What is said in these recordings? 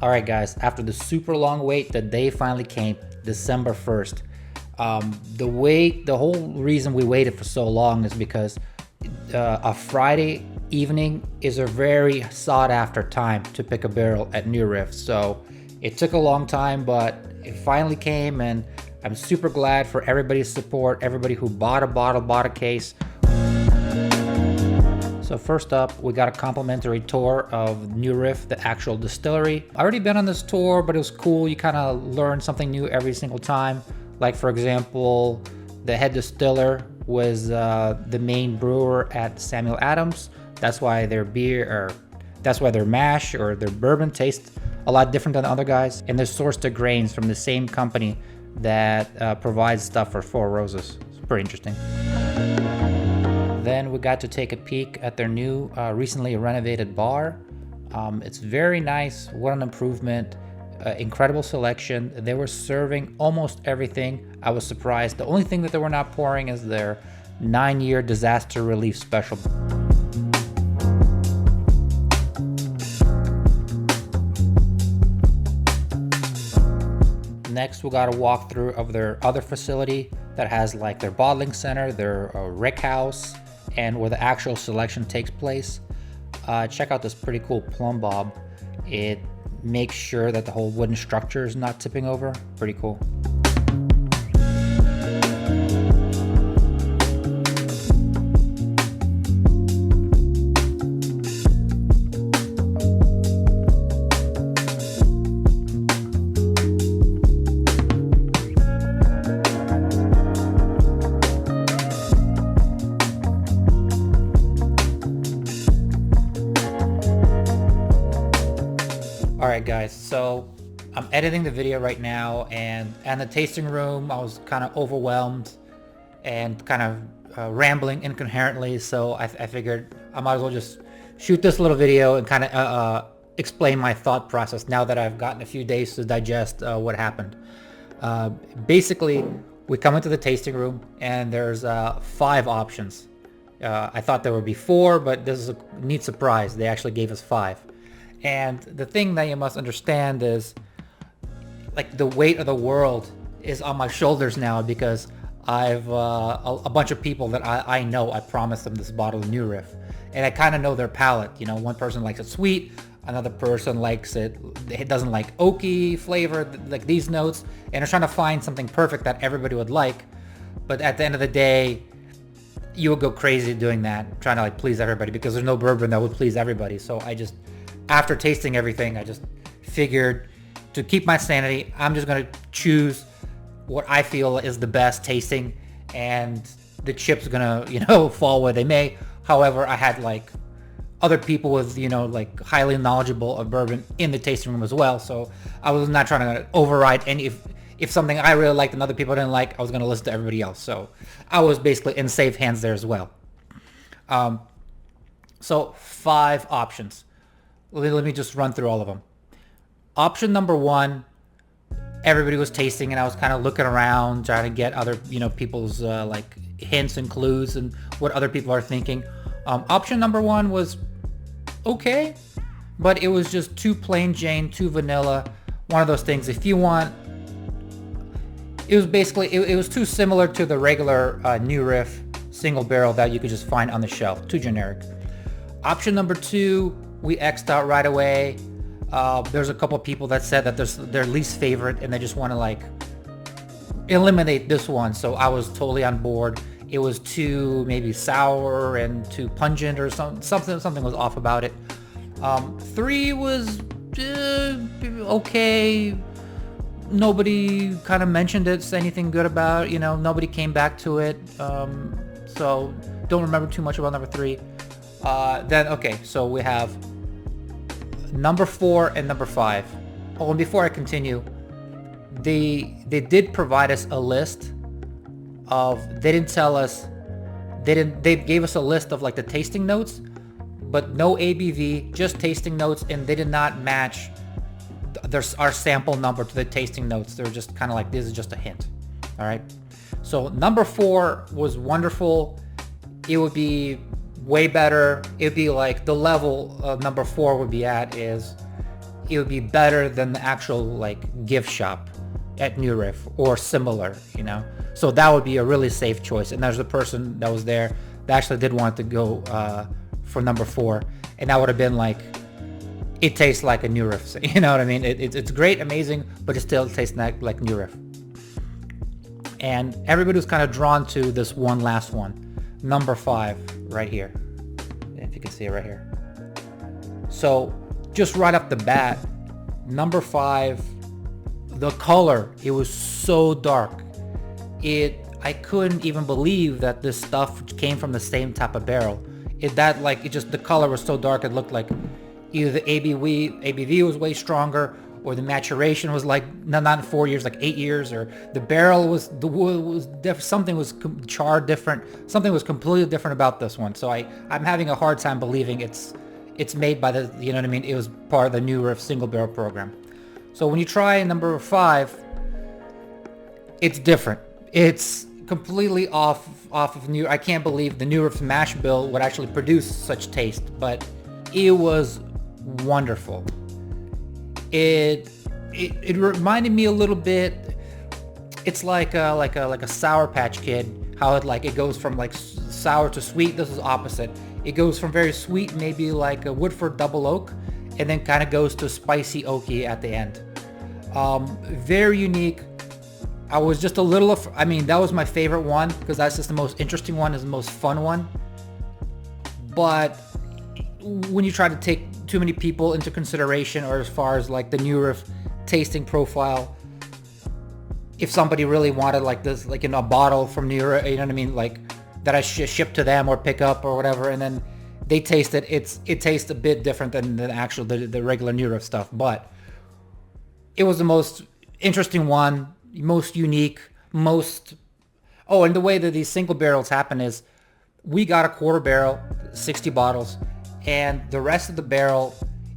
All right, guys, after the super long wait, the day finally came, December 1st. The whole reason we waited for so long is because a Friday evening is a very sought after time to pick a barrel at New Riff. So it took a long time, but it finally came, and I'm super glad for everybody's support, everybody who bought a bottle, bought a case. So first up, we got a complimentary tour of New Riff, the actual distillery. I already been on this tour, but it was cool. You kind of learn something new every single time. Like for example, the head distiller was the main brewer at Samuel Adams. That's why their mash or their bourbon tastes a lot different than the other guys. And they're sourced their grains from the same company that provides stuff for Four Roses. It's pretty interesting. Then we got to take a peek at their new, recently renovated bar. It's very nice. What an improvement. Incredible selection. They were serving almost everything. I was surprised. The only thing that they were not pouring is their 9-year disaster relief special. Next, we got a walkthrough of their other facility that has like their bottling center, their rick house, and where the actual selection takes place. Check out this pretty cool plumb bob. It makes sure that the whole wooden structure is not tipping over. Pretty cool. Alright guys, so I'm editing the video right now, and in the tasting room I was kind of overwhelmed and kind of rambling incoherently, so I figured I might as well just shoot this little video and kind of explain my thought process now that I've gotten a few days to digest what happened. Basically, we come into the tasting room and there's 5 options. I thought there would be 4, but this is a neat surprise. They actually gave us 5. And the thing that you must understand is, like, the weight of the world is on my shoulders now, because I've a bunch of people that I know, I promised them this bottle of New Riff, and I kind of know their palate. You know, one person likes it sweet, another person likes it doesn't like oaky flavor, like these notes, and they're trying to find something perfect that everybody would like. But at the end of the day, you would go crazy doing that, trying to like please everybody, because there's no bourbon that would please everybody. So after tasting everything, I just figured, to keep my sanity, I'm just gonna choose what I feel is the best tasting, and the chips gonna, fall where they may. However, I had like other people with, like highly knowledgeable of bourbon in the tasting room as well, so I was not trying to override any. If something I really liked and other people didn't like, I was gonna listen to everybody else. So I was basically in safe hands there as well. So 5 options. Let me just run through all of them. Option number 1, everybody was tasting, and I was kind of looking around, trying to get other, people's like hints and clues and what other people are thinking. Option number 1 was okay, but it was just too plain Jane, too vanilla. One of those things. If you want, it was basically it was too similar to the regular New Riff single barrel that you could just find on the shelf. Too generic. Option number 2, we X'd out right away. There's a couple of people that said that there's their least favorite, and they just want to like eliminate this one. So I was totally on board. It was too maybe sour and too pungent, or something was off about it. 3 was okay. Nobody kind of mentioned it, said anything good about it. Nobody came back to it. So don't remember too much about number 3. Then okay, so we have number 4 and number 5. Oh, and before I continue, they did provide us a list of, they gave us a list of like the tasting notes, but no ABV, just tasting notes, and they did not match our sample number to the tasting notes. They're just kind of like, this is just a hint. All right. So number 4 was wonderful. It would be way better. It'd be like the level of number 4 would be at is it would be better than the actual like gift shop at New Riff or similar, you know. So that would be a really safe choice. And there's a person that was there that actually did want to go for number 4, and that would have been like, it tastes like a New Riff, you know what I mean? It's great, amazing, but it still tastes like New Riff. And everybody was kind of drawn to this one last one, number 5, right here. If you can see it right here. So just right off the bat, number 5, the color, it was so dark. I couldn't even believe that this stuff came from the same type of barrel. The color was so dark, it looked like either the ABV was way stronger, or the maturation was like not 4 years, like 8 years, or the barrel was, the wood was different, something was charred different, something was completely different about this one. So I'm having a hard time believing it's made by the, you know what I mean, it was part of the New Riff single barrel program. So when you try number 5, it's different. It's completely off of New. I can't believe the New Riff mash bill would actually produce such taste, but it was wonderful. It reminded me a little bit. It's like a Sour Patch Kid. How it goes from like sour to sweet. This is opposite. It goes from very sweet, maybe like a Woodford Double Oak, and then kind of goes to spicy oaky at the end. Very unique. I was just a little, that was my favorite one because that's just the most interesting one, is the most fun one. But when you try to take too many people into consideration, or as far as like the New Riff tasting profile, if somebody really wanted like this, like in a bottle from New Riff, you know what I mean, like that I ship to them or pick up or whatever, and then they taste it, it tastes a bit different than the regular New Riff stuff. But it was the most interesting one, most unique, and the way that these single barrels happen is we got a quarter barrel, 60 bottles, and the rest of the barrel,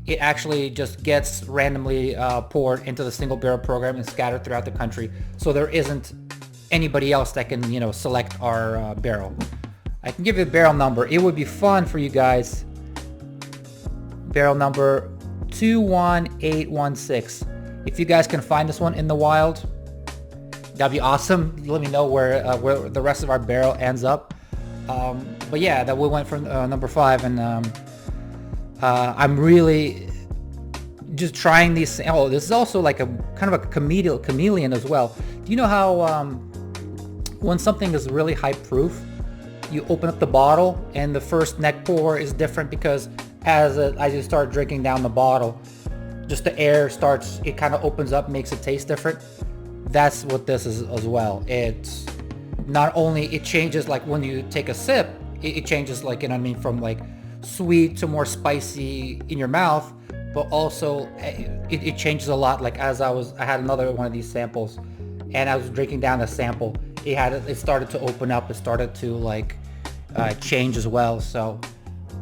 it actually just gets randomly poured into the single barrel program and scattered throughout the country. So there isn't anybody else that can, select our barrel. I can give you the barrel number. It would be fun for you guys. Barrel number 21816. If you guys can find this one in the wild, that'd be awesome. Let me know where the rest of our barrel ends up. But yeah, that we went from number 5, and I'm really just trying these. Oh, this is also like a kind of a chameleon as well. Do you know how when something is really high proof, you open up the bottle and the first neck pour is different because as you start drinking down the bottle, just the air starts, it kind of opens up, makes it taste different. That's what this is as well. It's not only, it changes like when you take a sip, it changes like, from like sweet to more spicy in your mouth, but also it changes a lot. Like I had another one of these samples, and I was drinking down the sample. It started to open up. It started to like change as well. So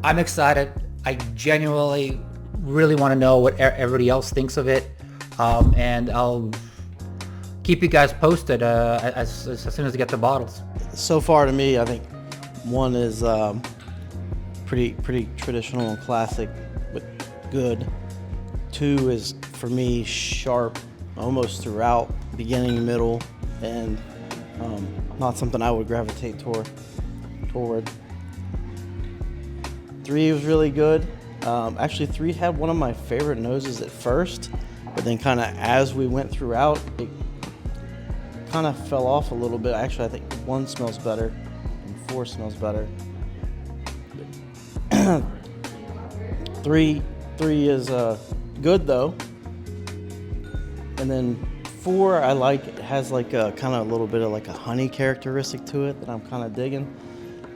I'm excited. I genuinely really want to know what everybody else thinks of it, and I'll keep you guys posted as soon as I get the bottles. So far, to me, I think one is pretty traditional and classic, but good. 2 is, for me, sharp, almost throughout, beginning, middle, and not something I would gravitate toward. 3 was really good. Actually, 3 had one of my favorite noses at first, but then kind of as we went throughout, it kind of fell off a little bit. Actually, I think 1 smells better and 4 smells better. 3 is good though, and then 4 I like. It has like a kind of a little bit of like a honey characteristic to it that I'm kind of digging.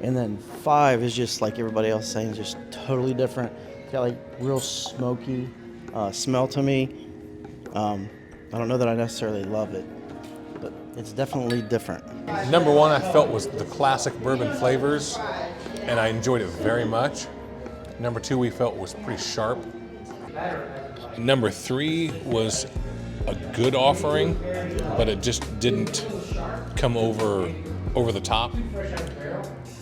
And then 5 is just like everybody else saying, just totally different. It's got like real smoky smell to me. I don't know that I necessarily love it, but it's definitely different. Number 1 I felt was the classic bourbon flavors, and I enjoyed it very much. Number 2 we felt was pretty sharp. Number 3 was a good offering, but it just didn't come over the top.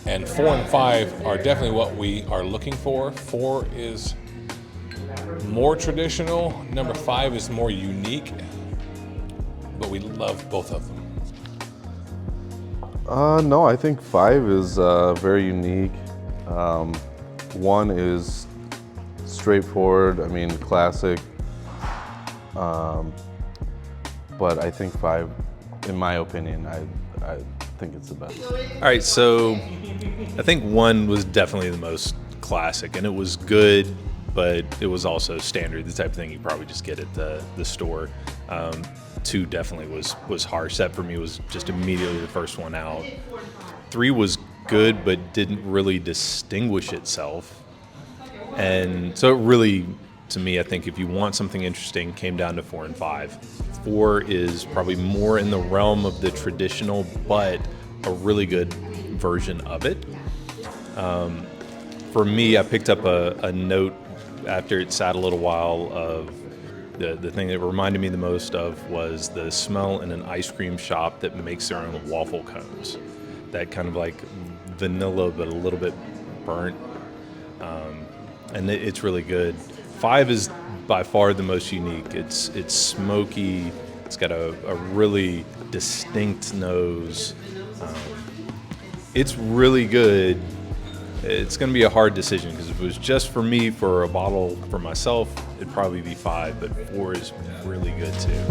And 4 and 5 are definitely what we are looking for. 4 is more traditional. Number 5 is more unique, but we love both of them. No, I think 5 is very unique. 1 is straightforward, I mean, classic. But I think 5, in my opinion, I think it's the best. All right, so I think 1 was definitely the most classic, and it was good, but it was also standard, the type of thing you probably just get at the store. 2 definitely was harsh. That for me was just immediately the first one out. 3 was good, but didn't really distinguish itself. And so it really, to me, I think if you want something interesting, came down to 4 and 5. 4 is probably more in the realm of the traditional, but a really good version of it. For me, I picked up a note after it sat a little while of the thing that reminded me the most of was the smell in an ice cream shop that makes their own waffle cones. That kind of like vanilla, but a little bit burnt. And it's really good. 5 is by far the most unique. It's smoky. It's got a really distinct nose. It's really good. It's going to be a hard decision because if it was just for me for a bottle for myself, it'd probably be 5, but 4 is really good too.